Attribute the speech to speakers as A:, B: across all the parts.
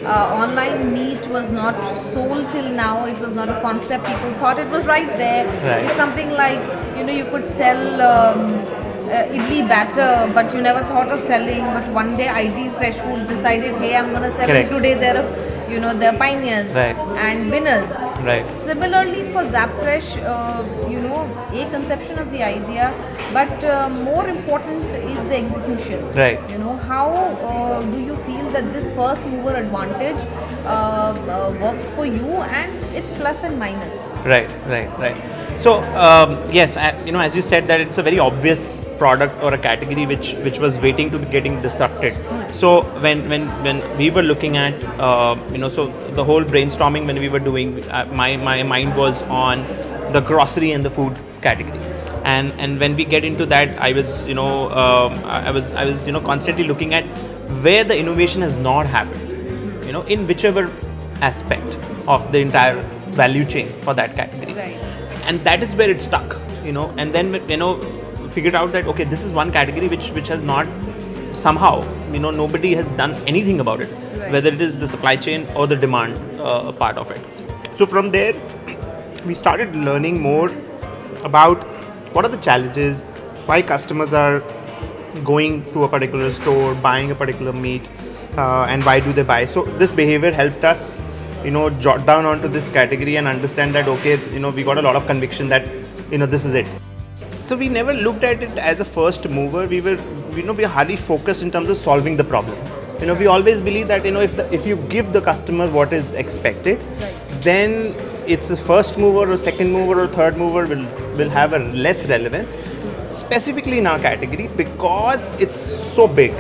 A: online meat was not sold till now. It was not a concept. People thought it was right there.
B: Right.
A: It's something like, you could sell idli batter, but you never thought of selling. But one day ID Fresh Foods decided, hey, I'm going to sell
B: Correct.
A: it today. They're pioneers
B: Right.
A: and winners.
B: Right.
A: Similarly for Zappfresh, a conception of the idea, but more important is the execution.
B: Right.
A: How do you feel that this first mover advantage works for you, and its plus and minus?
B: Right. So yes, as you said, that it's a very obvious product or a category which was waiting to be getting disrupted. So when we were looking at so the whole brainstorming when we were doing, my mind was on the grocery and the food category, and when we get into that, I was I was constantly looking at where the innovation has not happened, in whichever aspect of the entire value chain for that category.
A: Right.
B: And that is where it stuck, and then figured out that okay, this is one category which has not somehow, nobody has done anything about it.
A: Right.
B: Whether it is the supply chain or the demand part of it. So from there we started learning more about what are the challenges, why customers are going to a particular store, buying a particular meat, and why do they buy. So this behavior helped us jot down onto this category and understand that okay, we got a lot of conviction that this is it. So we never looked at it as a first mover. We were highly focused in terms of solving the problem. We always believe that if you give the customer what is expected,
A: Right.
B: then it's a first mover or second mover or third mover will have a less relevance, specifically in our category because it's so big.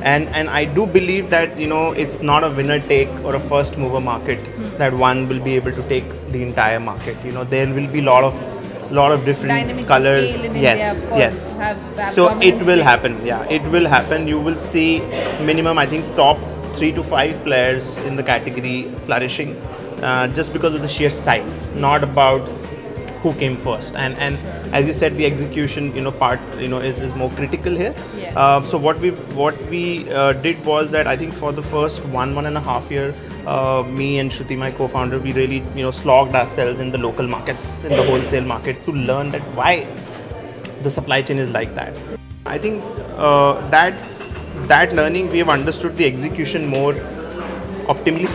B: And I do believe that it's not a winner take or a first mover market that one will be able to take the entire market. There will be lot of different
A: Dynamics of
B: colors.
A: scale in
B: Yes,
A: India, of course,
B: yes.
A: have
B: So it
A: dominance
B: will
A: there.
B: happen. Yeah, it will happen. You will see minimum, I think, top 3 to 5 players in the category flourishing, just because of the sheer size, not about who came first. And as you said, the execution part is more critical here.
A: Yeah.
B: So what we did was that I think for the first 1.5 year, me and Shruti, my co-founder, we really slogged ourselves in the local markets, in the wholesale market, to learn that why the supply chain is like that. I think that learning, we have understood the execution more optimally,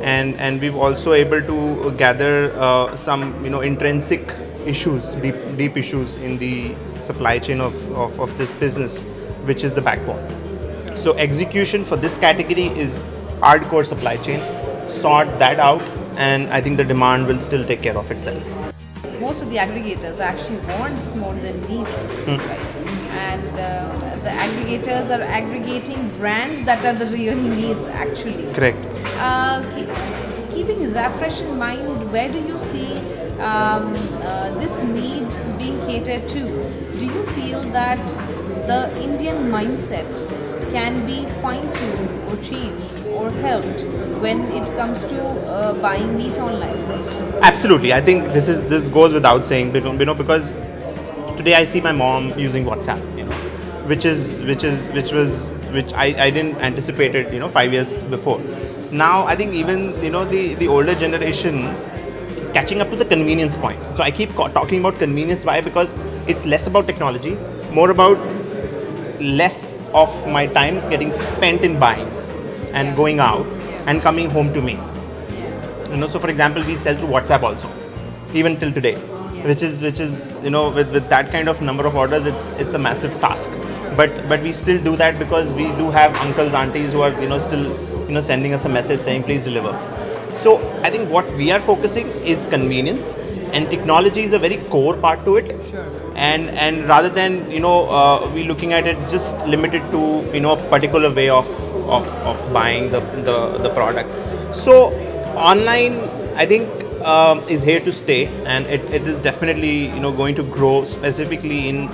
B: and we've also able to gather some intrinsic issues, deep issues in the supply chain of this business, which is the backbone. So execution for this category is hardcore supply chain. Sort that out, and I think the demand will still take care of itself.
A: Most of the aggregators actually wants more than needs, right? And the aggregators are aggregating brands that are the real needs actually.
B: Correct.
A: Keeping Zappfresh in mind, where do you see this need being catered to? Do you feel that the Indian mindset can be fine-tuned or changed or helped when it comes to buying meat online?
B: Absolutely. I think this goes without saying, because today I see my mom using WhatsApp, which I didn't anticipate it, 5 years before. Now I think even the older generation is catching up to the convenience point. So I keep talking about convenience. Why? Because it's less about technology, more about less of my time getting spent in buying and going out and coming home to me. So for example, we sell through WhatsApp also, even till today, which is with that kind of number of orders, it's a massive task. But we still do that because we do have uncles, aunties who are still sending us a message saying please deliver. So I think what we are focusing is convenience, and technology is a very core part to it.
A: Sure.
B: And rather than we looking at it just limited to a particular way of buying the product. So online, I think, is here to stay, and it is definitely going to grow, specifically in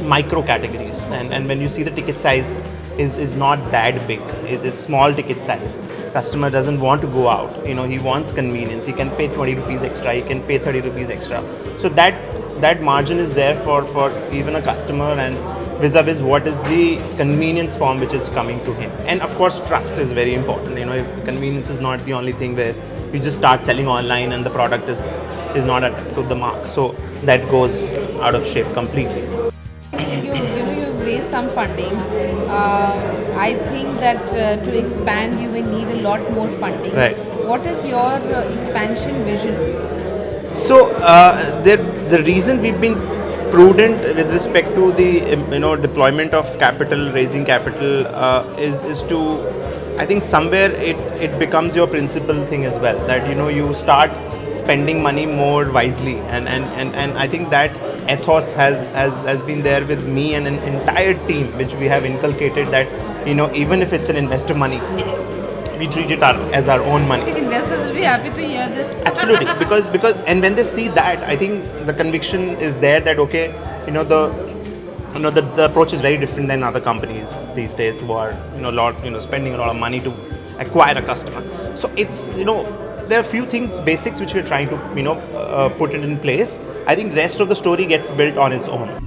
B: micro categories. And when you see the ticket size is not that big, it's small ticket size. Customer doesn't want to go out, he wants convenience. He can pay 20 rupees extra, he can pay 30 rupees extra. So that margin is there for even a customer, and vis-a-vis what is the convenience form which is coming to him. And of course, trust is very important. If convenience is not the only thing where you just start selling online and the product is not up to the mark. So that goes out of shape completely.
A: You've raised some funding. I think that to expand, you may need a lot more funding.
B: Right.
A: What is your expansion vision?
B: So the reason we've been prudent with respect to the deployment of capital, raising capital, is to, I think somewhere it becomes your principal thing as well, that you start spending money more wisely, and I think that ethos has been there with me and an entire team, which we have inculcated, that even if it's an investor money, we treat it as our own money.
A: Investors will be happy to hear this.
B: Absolutely, because and when they see that, I think the conviction is there that okay, the approach is very different than other companies these days who are spending a lot of money to acquire a customer. So it's there are a few things, basics, which we're trying to put it in place. I think rest of the story gets built on its own.